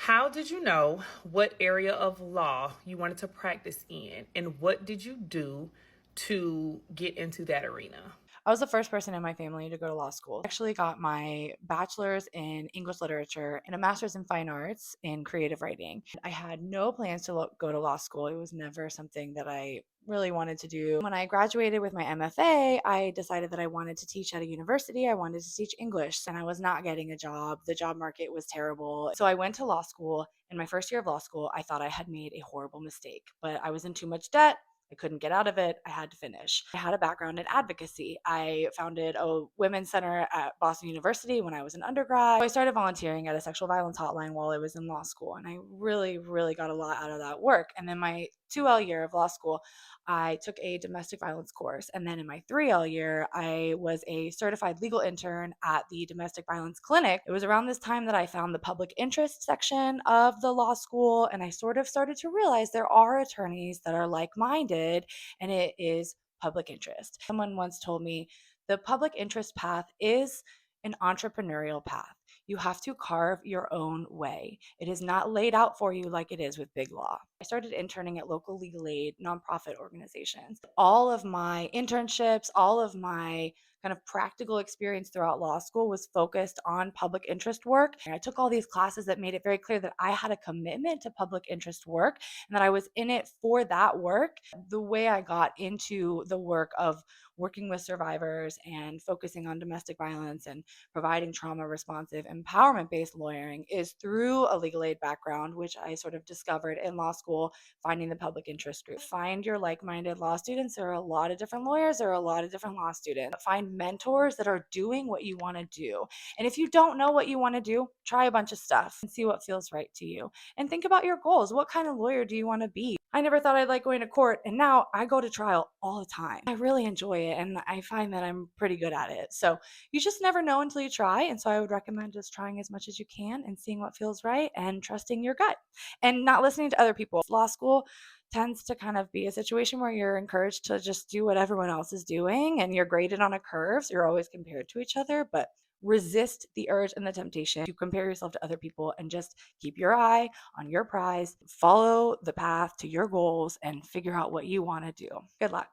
How did you know what area of law you wanted to practice in, and what did you do to get into that arena? I was the first person in my family to go to law school. I actually got my bachelor's in English literature and a master's in fine arts in creative writing. I had no plans to go to law school. It was never something that I really wanted to do. When I graduated with my MFA, I decided that I wanted to teach at a university. I wanted to teach English, and I was not getting a job. The job market was terrible. So I went to law school. In my first year of law school, I thought I had made a horrible mistake, but I was in too much debt. I couldn't get out of it. I had to finish. I had a background in advocacy. I founded a women's center at Boston University when I was an undergrad. I started volunteering at a sexual violence hotline while I was in law school, and I really, really got a lot out of that work. And then my 2L year of law school, I took a domestic violence course. And then in my 3L year, I was a certified legal intern at the domestic violence clinic. It was around this time that I found the public interest section of the law school. And I sort of started to realize there are attorneys that are like minded, and it is public interest. Someone once told me the public interest path is an entrepreneurial path. You have to carve your own way. It is not laid out for you like it is with big law. I started interning at local legal aid nonprofit organizations. All of my internships, all of my kind of practical experience throughout law school was focused on public interest work. And I took all these classes that made it very clear that I had a commitment to public interest work and that I was in it for that work. The way I got into the work of working with survivors and focusing on domestic violence and providing trauma responsive empowerment based lawyering is through a legal aid background, which I sort of discovered in law school, finding the public interest group. Find your like minded law students. There are a lot of different lawyers, there are a lot of different law students. Find mentors that are doing what you want to do. And if you don't know what you want to do, try a bunch of stuff and see what feels right to you. And think about your goals. What kind of lawyer do you want to be? I never thought I'd like going to court, and now I go to trial all the time. I really enjoy it, and I find that I'm pretty good at it. So you just never know until you try. And so I would recommend just trying as much as you can and seeing what feels right and trusting your gut and not listening to other people. Law school tends to kind of be a situation where you're encouraged to just do what everyone else is doing and you're graded on a curve. So you're always compared to each other, but resist the urge and the temptation to compare yourself to other people and just keep your eye on your prize, follow the path to your goals, and figure out what you want to do. Good luck.